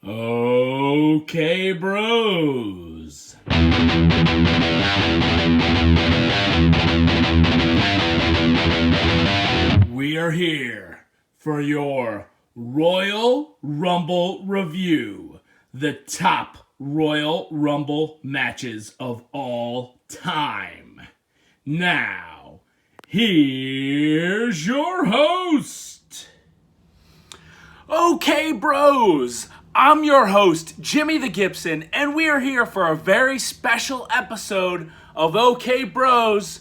Okay, bros. We are here for your Royal Rumble review. The top Royal Rumble matches of all time. Now, here's your host. Okay, bros. I'm your host, Jimmy the Gibson, and we are here for a very special episode of OK Bros,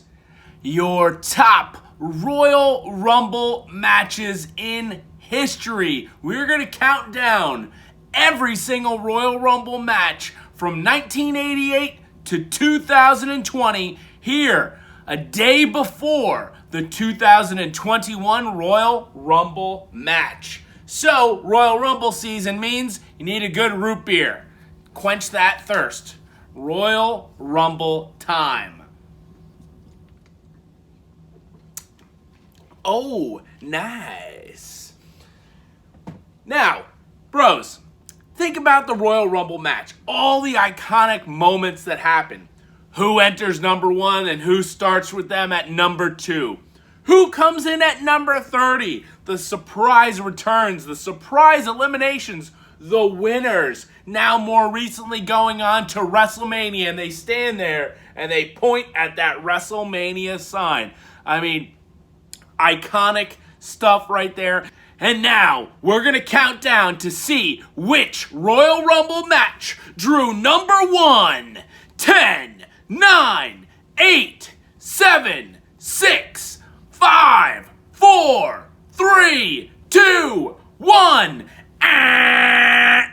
your top Royal Rumble matches in history. We're going to count down every single Royal Rumble match from 1988 to 2020 here, a day before the 2021 Royal Rumble match. So, Royal Rumble season means you need a good root beer. Quench that thirst. Royal Rumble time. Oh, nice. Now, bros, think about the Royal Rumble match. All the iconic moments that happen. Who enters number 1 and who starts with them at number 2? Who comes in at number 30? The surprise returns, the surprise eliminations, the winners. Now more recently going on to WrestleMania, and they stand there and they point at that WrestleMania sign. I mean, iconic stuff right there. And now we're going to count down to see which Royal Rumble match drew number 1, 10, 9, 8, 7, 6, 5, 4, 3, 2, 1. I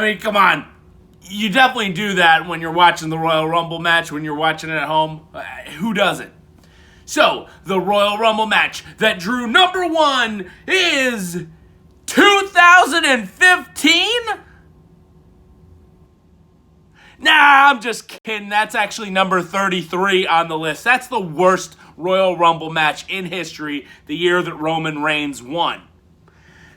mean, come on. You definitely do that when you're watching the Royal Rumble match, when you're watching it at home. Who doesn't? So, the Royal Rumble match that drew number 1 is 2015? Nah, I'm just kidding. That's actually number 33 on the list. That's the worst Royal Rumble match in history, the year that Roman Reigns won.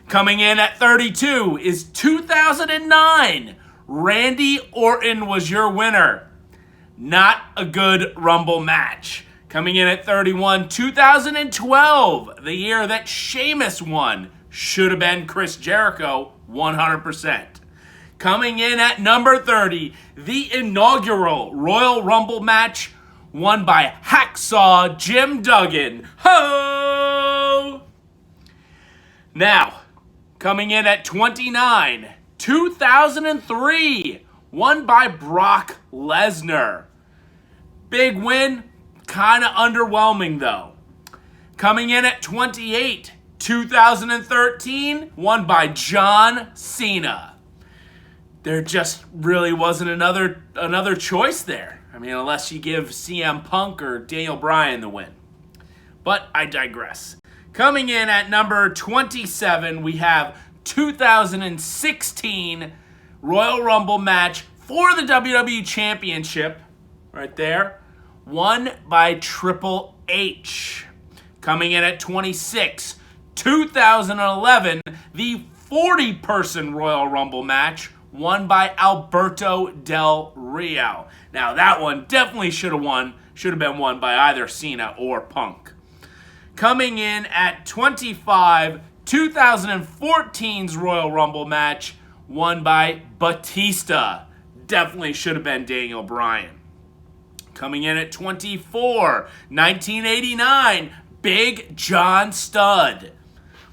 Coming in at 32 is 2009. Randy Orton was your winner. Not a good Rumble match. Coming in at 31, 2012, the year that Sheamus won. Should have been Chris Jericho, 100%. Coming in at number 30, the inaugural Royal Rumble match won by Hacksaw Jim Duggan. Ho! Now, coming in at 29, 2003, won by Brock Lesnar. Big win, kind of underwhelming though. Coming in at 28, 2013, won by John Cena. There just really wasn't another choice there. I mean, unless you give CM Punk or Daniel Bryan the win. But I digress. Coming in at number 27, we have 2016 Royal Rumble match for the WWE Championship. Right there. Won by Triple H. Coming in at 26, 2011, the 40-person Royal Rumble match won by Alberto Del Rio. Now, that one definitely should have been won by either Cena or Punk. Coming in at 25, 2014's Royal Rumble match won by Batista. Definitely should have been Daniel Bryan. Coming in at 24, 1989, Big John Studd.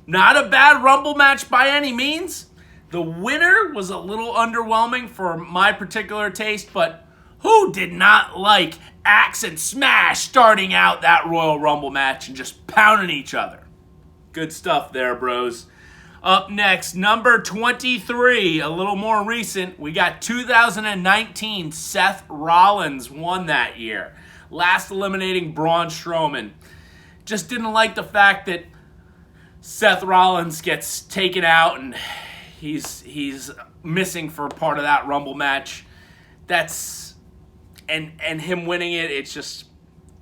Not a bad Rumble match by any means. The winner was a little underwhelming for my particular taste, but who did not like Axe and Smash starting out that Royal Rumble match and just pounding each other? Good stuff there, bros. Up next, number 23, a little more recent, we got 2019. Seth Rollins won that year. Last eliminating Braun Strowman. Just didn't like the fact that Seth Rollins gets taken out and he's missing for part of that Rumble match. And him winning it, it's just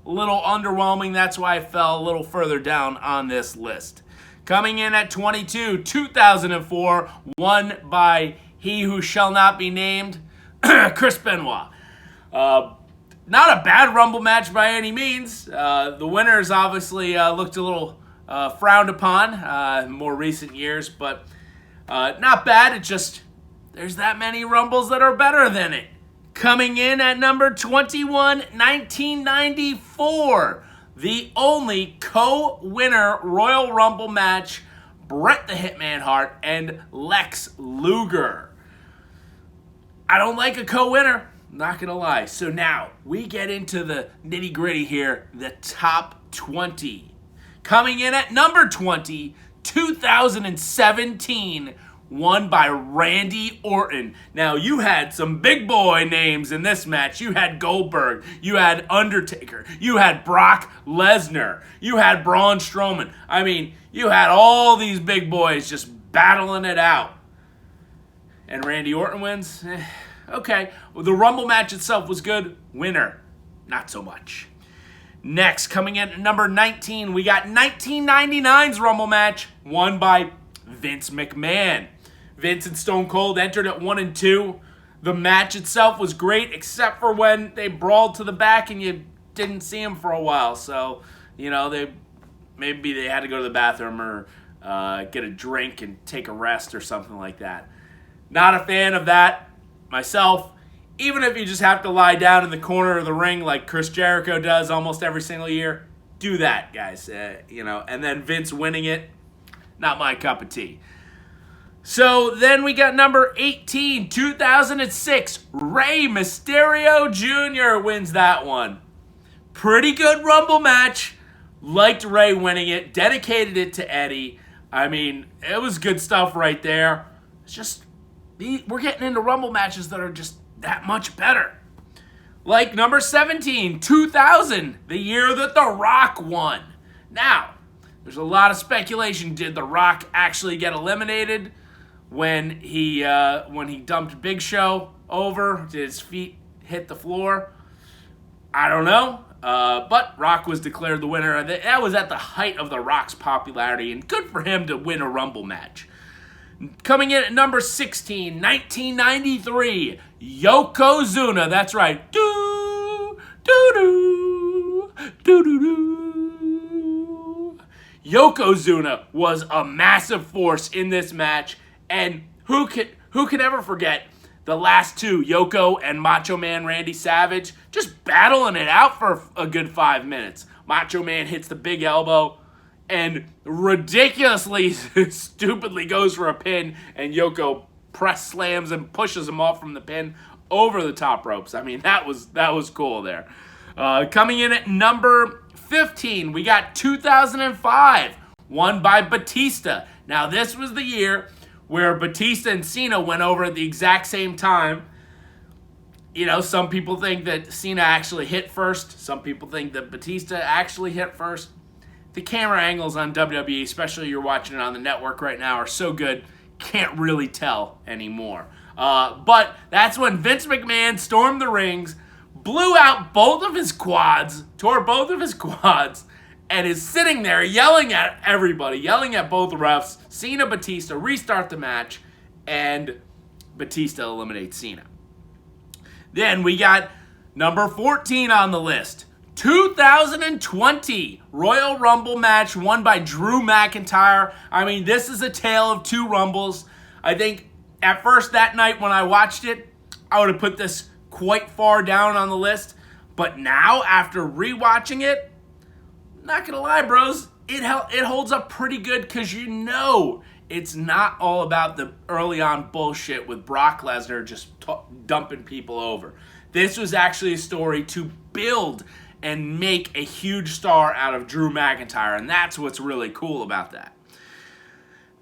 a little underwhelming. That's why I fell a little further down on this list. Coming in at 22, 2004, won by he who shall not be named, Chris Benoit. Not a bad Rumble match by any means. The winners obviously looked a little frowned upon in more recent years, but not bad. It just, there's that many Rumbles that are better than it. Coming in at number 21, 1994, the only co-winner Royal Rumble match, Bret the Hitman Hart and Lex Luger. I don't like a co-winner, not gonna lie. So now, we get into the nitty-gritty here, the top 20. Coming in at number 20, 2017, won by Randy Orton. Now, you had some big boy names in this match. You had Goldberg. You had Undertaker. You had Brock Lesnar. You had Braun Strowman. I mean, you had all these big boys just battling it out. And Randy Orton wins? Okay. Well, the Rumble match itself was good. Winner, not so much. Next, coming in at number 19, we got 1999's Rumble match, won by Vince McMahon. Vince and Stone Cold entered at 1 and 2. The match itself was great, except for when they brawled to the back and you didn't see them for a while. So, you know, maybe they had to go to the bathroom or get a drink and take a rest or something like that. Not a fan of that myself. Even if you just have to lie down in the corner of the ring like Chris Jericho does almost every single year, do that, guys. And then Vince winning it, not my cup of tea. So then we got number 18, 2006, Rey Mysterio Jr. wins that one. Pretty good Rumble match. Liked Rey winning it. Dedicated it to Eddie. I mean, it was good stuff right there. It's just, we're getting into Rumble matches that are just that much better. Like number 17, 2000, the year that The Rock won. Now, there's a lot of speculation. Did The Rock actually get eliminated when he dumped Big Show over? Did his feet hit the floor? I don't know. But Rock was declared the winner. That was at the height of The Rock's popularity, and good for him to win a Rumble match. Coming in at number 16, 1993, Yokozuna. That's right. Yokozuna was a massive force in this match, and who could ever forget the last two, Yoko and Macho Man Randy Savage, just battling it out for a good 5 minutes. Macho Man hits the big elbow and ridiculously, stupidly goes for a pin, and Yoko press slams and pushes him off from the pin over the top ropes. I mean, that was cool there. Coming in at number 15, we got 2005, won by Batista. Now, this was the year where Batista and Cena went over at the exact same time. You know, some people think that Cena actually hit first. Some people think that Batista actually hit first. The camera angles on WWE, especially you're watching it on the network right now, are so good, can't really tell anymore. But that's when Vince McMahon stormed the rings, blew out both of his quads, tore both of his quads, and is sitting there yelling at everybody, yelling at both refs. Cena, Batista restart the match, and Batista eliminates Cena. Then we got number 14 on the list. 2020 Royal Rumble match won by Drew McIntyre. I mean, this is a tale of two Rumbles. I think at first that night when I watched it, I would have put this quite far down on the list. But now, after rewatching it, not gonna lie, bros, it holds up pretty good because you know it's not all about the early on bullshit with Brock Lesnar just dumping people over. This was actually a story to build and make a huge star out of Drew McIntyre, and that's what's really cool about that.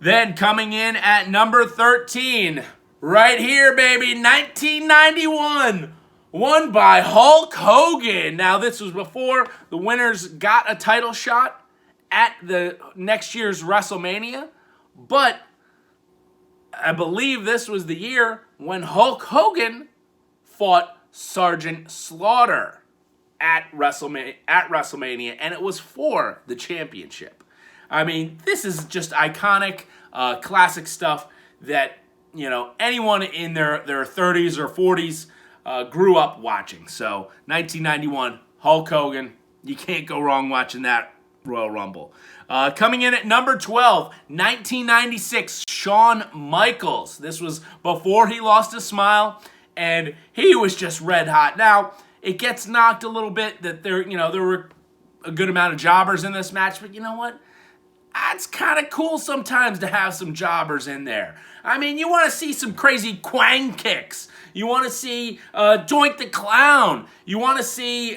Then coming in at number 13, right here, baby, 1991, won by Hulk Hogan. Now, this was before the winners got a title shot at the next year's WrestleMania, but I believe this was the year when Hulk Hogan fought Sergeant Slaughter at WrestleMania, and it was for the championship. I mean, this is just iconic, classic stuff that, anyone in their 30s or 40s grew up watching. So 1991, Hulk Hogan. You can't go wrong watching that Royal Rumble. Coming in at number 12, 1996, Shawn Michaels. This was before he lost his smile, and he was just red hot. Now, it gets knocked a little bit that there were a good amount of jobbers in this match, but you know what? It's kind of cool sometimes to have some jobbers in there. I mean, you want to see some crazy Quang kicks. You want to see Doink the Clown. You want to see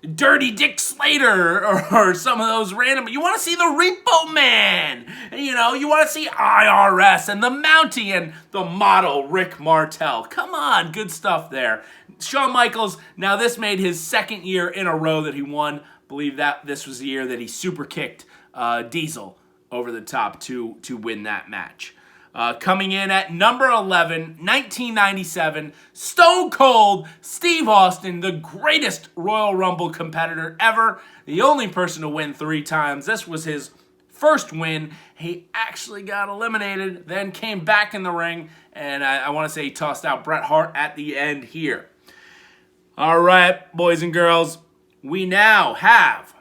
Dirty Dick Slater or some of those random. You want to see the Repo Man. You want to see IRS and the Mountie and the model Rick Martel. Come on, good stuff there. Shawn Michaels, now this made his second year in a row that he won. I believe that this was the year that he super kicked Diesel over the top to win that match. Coming in at number 11, 1997, Stone Cold Steve Austin, the greatest Royal Rumble competitor ever, the only person to win 3 times. This was his first win. He actually got eliminated, then came back in the ring, and I want to say he tossed out Bret Hart at the end here. All right, boys and girls, we now have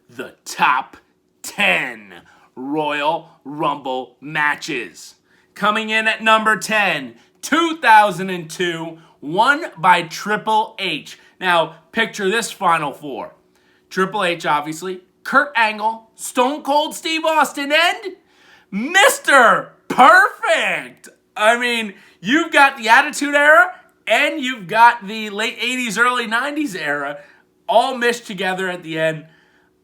the top 10 Royal Rumble matches. Coming in at number 10, 2002, won by Triple H. Now, picture this Final Four. Triple H, obviously, Kurt Angle, Stone Cold Steve Austin, and Mr. Perfect. I mean, you've got the Attitude Era, and you've got the late 80s, early 90s era, all meshed together at the end.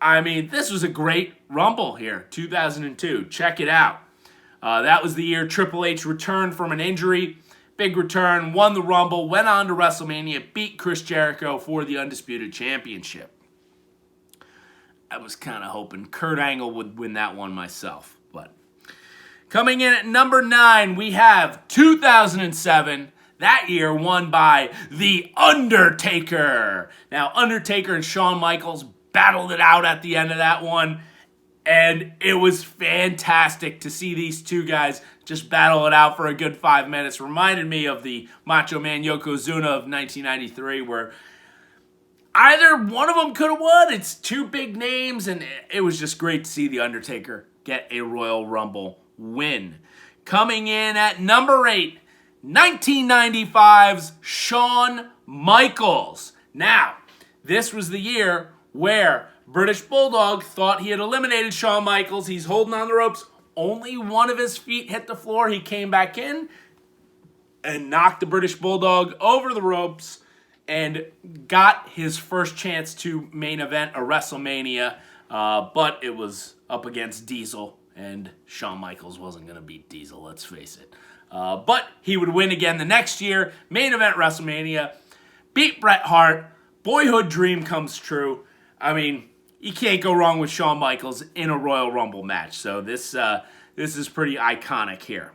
I mean, this was a great Rumble here, 2002. Check it out. That was the year Triple H returned from an injury. Big return, won the Rumble, went on to WrestleMania, beat Chris Jericho for the Undisputed Championship. I was kind of hoping Kurt Angle would win that one myself. But coming in at number 9, we have 2007. That year won by The Undertaker. Now, Undertaker and Shawn Michaels battled it out at the end of that one, and it was fantastic to see these two guys just battle it out for a good 5 minutes. Reminded me of the Macho Man Yokozuna of 1993, where either one of them could have won. It's two big names, and it was just great to see The Undertaker get a Royal Rumble win. Coming in at number 8, 1995's Shawn Michaels. Now, this was the year where British Bulldog thought he had eliminated Shawn Michaels. He's holding on the ropes. Only one of his feet hit the floor. He came back in and knocked the British Bulldog over the ropes and got his first chance to main event a WrestleMania. But it was up against Diesel, and Shawn Michaels wasn't going to beat Diesel, let's face it. But he would win again the next year. Main event WrestleMania. Beat Bret Hart. Boyhood dream comes true. I mean, you can't go wrong with Shawn Michaels in a Royal Rumble match. So this is pretty iconic here.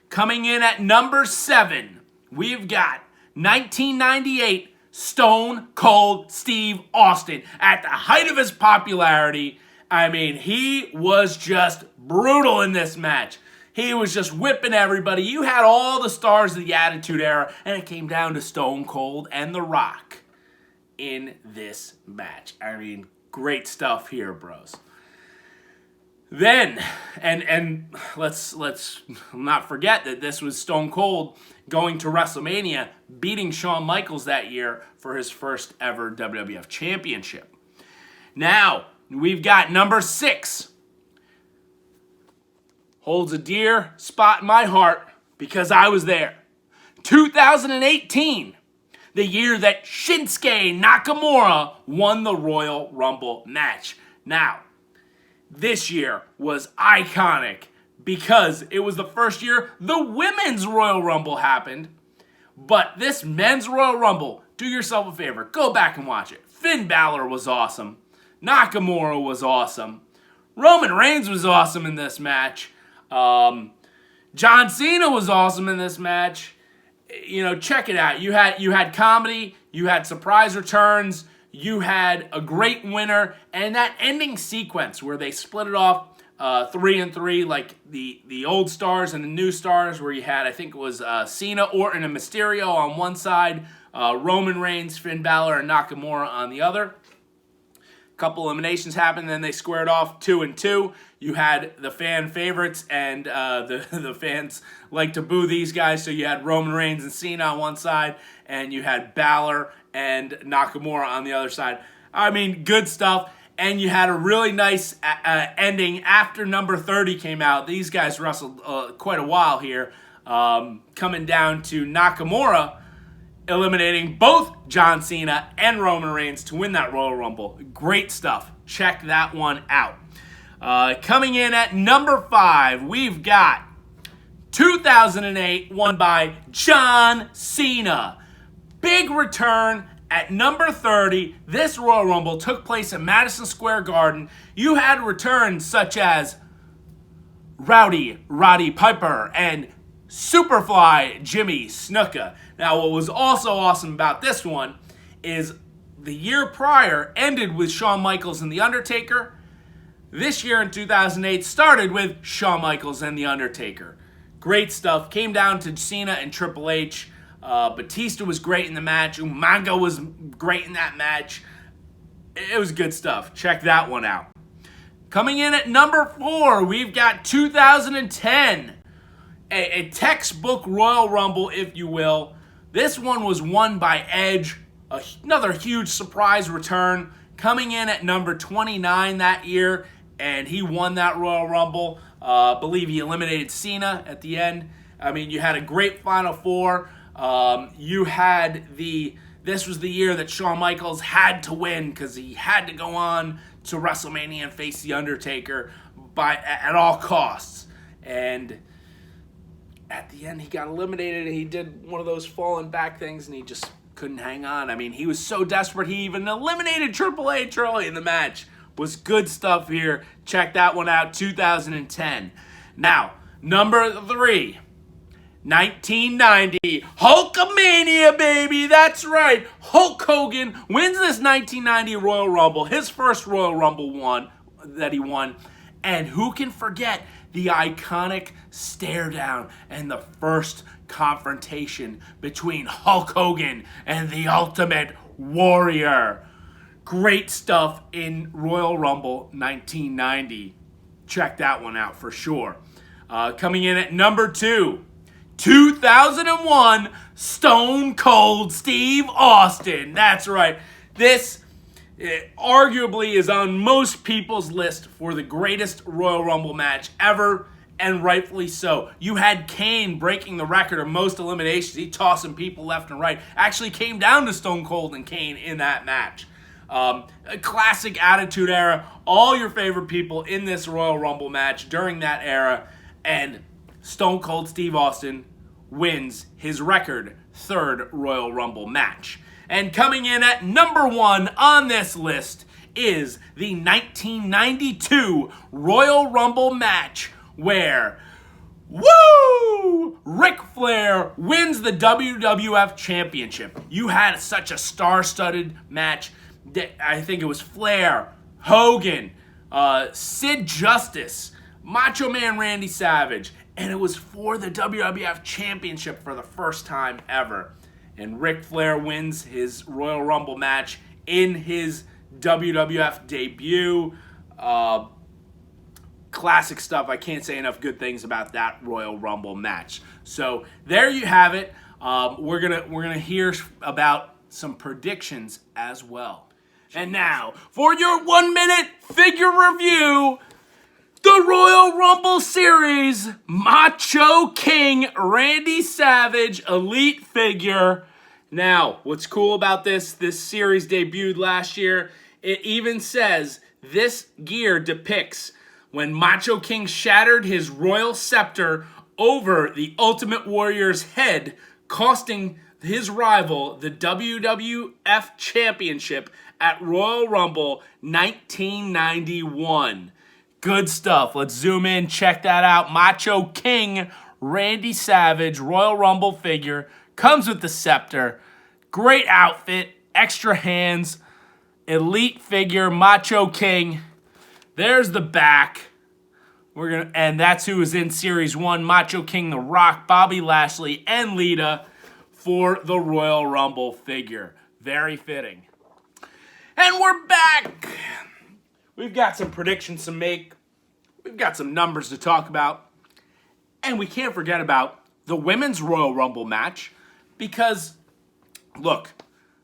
Coming in at number 7, we've got 1998 Stone Cold Steve Austin. At the height of his popularity, I mean, he was just brutal in this match. He was just whipping everybody. You had all the stars of the Attitude Era, and it came down to Stone Cold and The Rock in this match. I mean, great stuff here, bros. Then, and let's not forget that this was Stone Cold going to WrestleMania, beating Shawn Michaels that year for his first ever WWF Championship. Now, we've got number 6. Holds a dear spot in my heart because I was there. 2018. The year that Shinsuke Nakamura won the Royal Rumble match. Now, this year was iconic because it was the first year the Women's Royal Rumble happened. But this Men's Royal Rumble, do yourself a favor, go back and watch it. Finn Balor was awesome. Nakamura was awesome. Roman Reigns was awesome in this match. John Cena was awesome in this match. You know, check it out. You had comedy, you had surprise returns, you had a great winner, and that ending sequence where they split it off 3 and 3, like the old stars and the new stars, where you had, I think it was Cena, Orton, and Mysterio on one side, Roman Reigns, Finn Balor, and Nakamura on the other. Couple eliminations happened, then they squared off 2 and 2. You had the fan favorites, and the fans like to boo these guys, so you had Roman Reigns and Cena on one side, and you had Balor and Nakamura on the other side. I mean, good stuff. And you had a really nice ending after number 30 came out. These guys wrestled quite a while here, coming down to Nakamura eliminating both John Cena and Roman Reigns to win that Royal Rumble. Great stuff. Check that one out. Coming in at number 5, we've got 2008, won by John Cena. Big return. At number 30, this Royal Rumble took place at Madison Square Garden. You had returns such as Roddy Piper and Superfly Jimmy Snuka. Now, what was also awesome about this one is the year prior ended with Shawn Michaels and The Undertaker. This year in 2008 started with Shawn Michaels and The Undertaker. Great stuff. Came down to Cena and Triple H. Batista was great in the match. Umaga was great in that match. It was good stuff. Check that one out. Coming in at number 4, we've got 2010. A textbook Royal Rumble, if you will. This one was won by Edge. Another huge surprise return. Coming in at number 29 that year, and he won that Royal Rumble. I believe he eliminated Cena at the end. I mean, you had a great Final Four. This was the year that Shawn Michaels had to win because he had to go on to WrestleMania and face The Undertaker at all costs. And at the end, he got eliminated, and he did one of those falling back things, and he just couldn't hang on. I mean, he was so desperate, he even eliminated Triple H early in the match. Was good stuff here. Check that one out, 2010. Now, number 3. 1990, Hulkamania, baby. That's right. Hulk Hogan wins this 1990 Royal Rumble, his first Royal Rumble that he won. And who can forget the iconic stare down and the first confrontation between Hulk Hogan and the Ultimate Warrior. Great stuff in Royal Rumble 1990. Check that one out for sure. Coming in at number 2. 2001, Stone Cold Steve Austin. That's right. This arguably is on most people's list for the greatest Royal Rumble match ever, and rightfully so. You had Kane breaking the record of most eliminations. He tossing people left and right. Actually came down to Stone Cold and Kane in that match. A classic Attitude Era. All your favorite people in this Royal Rumble match during that era, and Stone Cold Steve Austin wins his record 3rd Royal Rumble match. And coming in at number 1 on this list is the 1992 Royal Rumble match where, Ric Flair wins the WWF Championship. You had such a star-studded match. I think it was Flair, Hogan, Sid Justice, Macho Man Randy Savage, and it was for the WWF Championship for the first time ever. And Ric Flair wins his Royal Rumble match in his WWF debut. Classic stuff. I can't say enough good things about that Royal Rumble match. So there you have it. We're gonna hear about some predictions as well. And now for your 1-minute figure review. The Royal Rumble Series, Macho King Randy Savage Elite figure. Now, what's cool about this series debuted last year, it even says this gear depicts when Macho King shattered his royal scepter over the Ultimate Warrior's head, costing his rival the WWF Championship at Royal Rumble 1991. Good stuff. Let's zoom in, check that out. Macho King Randy Savage Royal Rumble figure. Comes with the scepter. Great outfit. Extra hands. Elite figure. Macho King. There's the back. And that's who is in Series 1, Macho King The Rock, Bobby Lashley, and Lita for the Royal Rumble figure. Very fitting. And we're back. We've got some predictions to make. We've got some numbers to talk about. And we can't forget about the Women's Royal Rumble match because, look,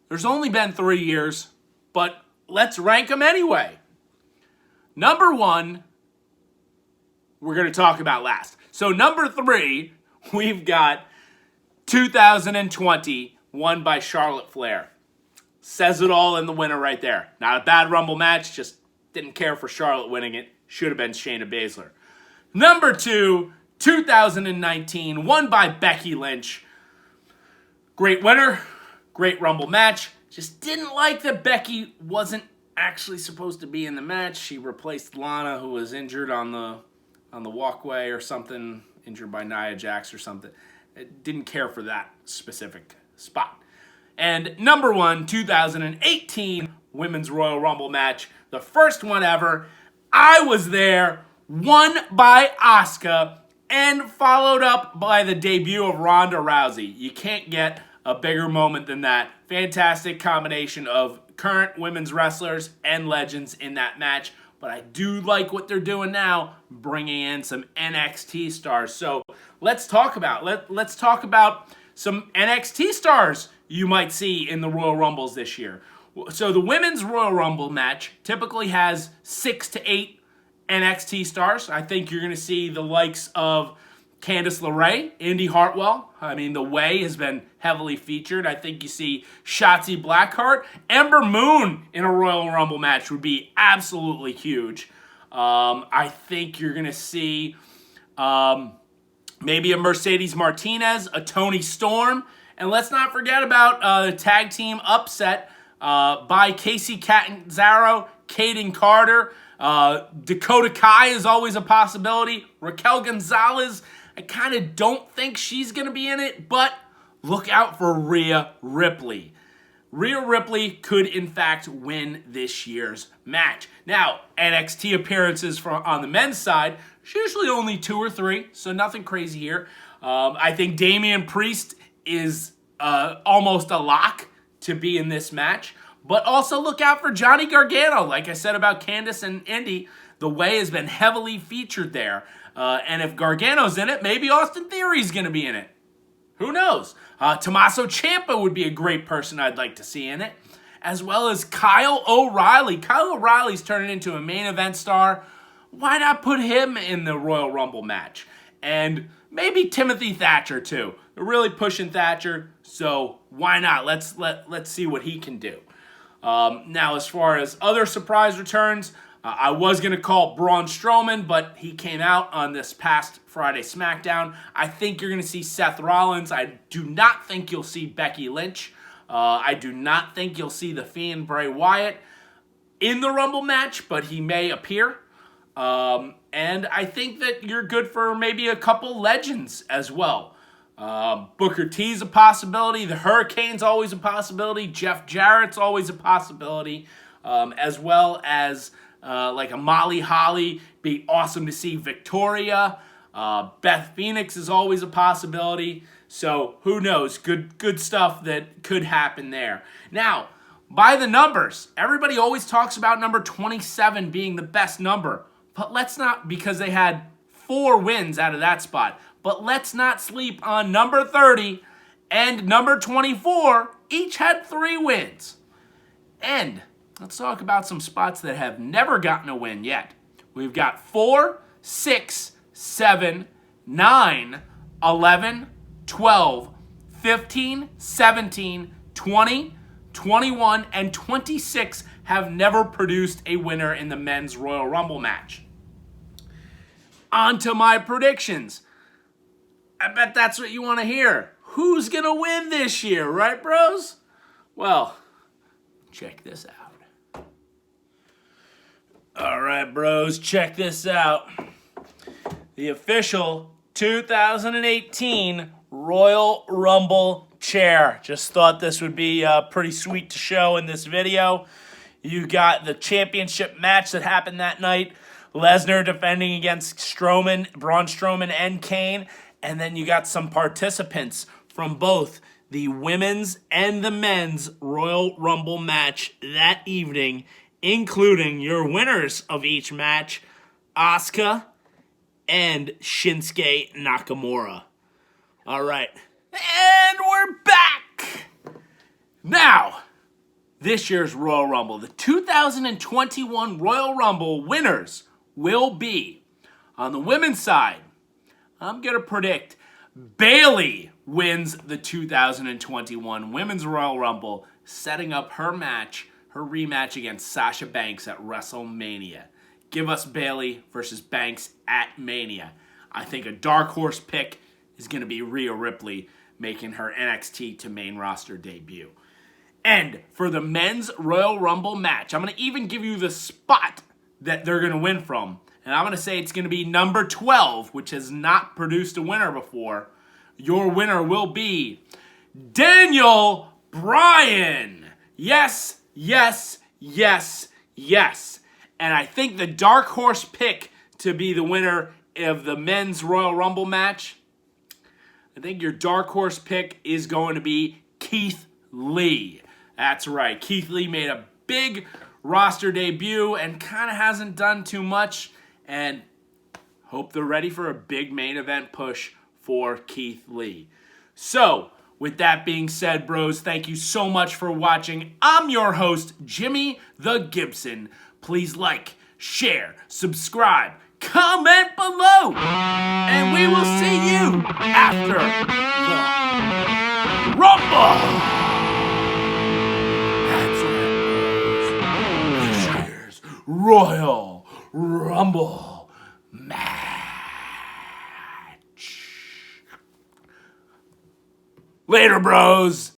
there's only been 3 years, but let's rank them anyway. Number 1, we're going to talk about last. So number 3, we've got 2020, won by Charlotte Flair. Says it all in the winner right there. Not a bad Rumble match, just didn't care for Charlotte winning it. Should have been Shayna Baszler. Number 2, 2019, won by Becky Lynch. Great winner, great Rumble match. Just didn't like that Becky wasn't actually supposed to be in the match. She replaced Lana, who was injured on the walkway or something, injured by Nia Jax or something. Didn't care for that specific spot. And number 1, 2018 Women's Royal Rumble match, the first one ever. I was there, won by Asuka, and followed up by the debut of Ronda Rousey. You can't get a bigger moment than that. Fantastic combination of current women's wrestlers and legends in that match. But I do like what they're doing now, bringing in some NXT stars. So let's talk about some NXT stars you might see in the Royal Rumbles this year. So the Women's Royal Rumble match typically has 6 to 8 NXT stars. I think you're going to see the likes of Candice LeRae, Indy Hartwell. I mean, The Way has been heavily featured. I think you see Shotzi Blackheart. Ember Moon in a Royal Rumble match would be absolutely huge. I think you're going to see maybe a Mercedes Martinez, a Toni Storm. And let's not forget about the tag team upset by Casey Catanzaro, Kaden Carter. Dakota Kai is always a possibility. Raquel Gonzalez, I kind of don't think she's going to be in it, but look out for Rhea Ripley. Rhea Ripley could, in fact, win this year's match. Now, NXT appearances on the men's side, it's usually only 2 or 3, so nothing crazy here. I think Damian Priest is almost a lock to be in this match. But also look out for Johnny Gargano. Like I said about Candice and Indy, The Way has been heavily featured there. And if Gargano's in it, maybe Austin Theory's going to be in it. Who knows? Tommaso Ciampa would be a great person I'd like to see in it. As well as Kyle O'Reilly. Kyle O'Reilly's turning into a main event star. Why not put him in the Royal Rumble match? And maybe Timothy Thatcher too. They're really pushing Thatcher, so why not? Let's see what he can do. Now, as far as other surprise returns, I was going to call Braun Strowman, but he came out on this past Friday SmackDown. I think you're going to see Seth Rollins. I do not think you'll see Becky Lynch. I do not think you'll see The Fiend Bray Wyatt in the Rumble match, but he may appear. And I think that you're good for maybe a couple legends as well. Booker T's a possibility. The Hurricane's always a possibility. Jeff Jarrett's always a possibility. As well as like a Molly Holly. Be awesome to see Victoria. Beth Phoenix is always a possibility. So who knows? Good stuff that could happen there. Now, by the numbers, everybody always talks about number 27 being the best number. But let's not, because they had 4 wins out of that spot. But let's not sleep on number 30 and number 24. Each had 3 wins. And let's talk about some spots that have never gotten a win yet. We've got 4, 6, 7, 9, 11, 12, 15, 17, 20, 21, and 26 have never produced a winner in the men's Royal Rumble match. On to my predictions. I bet that's what you want to hear. Who's going to win this year, right, bros? Well, check this out. All right, bros, check this out. The official 2018 Royal Rumble chair. Just thought this would be pretty sweet to show in this video. You got the championship match that happened that night. Lesnar defending against Strowman, Braun Strowman, and Kane. And then you got some participants from both the women's and the men's Royal Rumble match that evening, including your winners of each match, Asuka and Shinsuke Nakamura. All right. And we're back! Now, this year's Royal Rumble, the 2021 Royal Rumble winners will be, on the women's side, I'm going to predict Bayley wins the 2021 Women's Royal Rumble, setting up her rematch against Sasha Banks at WrestleMania. Give us Bayley versus Banks at Mania. I think a dark horse pick is going to be Rhea Ripley, making her NXT to main roster debut. And for the men's Royal Rumble match, I'm going to even give you the spot that they're going to win from. And I'm going to say it's going to be number 12, which has not produced a winner before. Your winner will be Daniel Bryan. Yes, yes, yes, yes. And I think the dark horse pick to be the winner of the men's Royal Rumble match, I think your dark horse pick is going to be Keith Lee. That's right. Keith Lee made a big roster debut and kind of hasn't done too much. And hope they're ready for a big main event push for Keith Lee. So, with that being said, bros, thank you so much for watching. I'm your host, Jimmy the Gibson. Please like, share, subscribe, comment below. And we will see you after the Rumble. Royal Rumble match. Later, bros.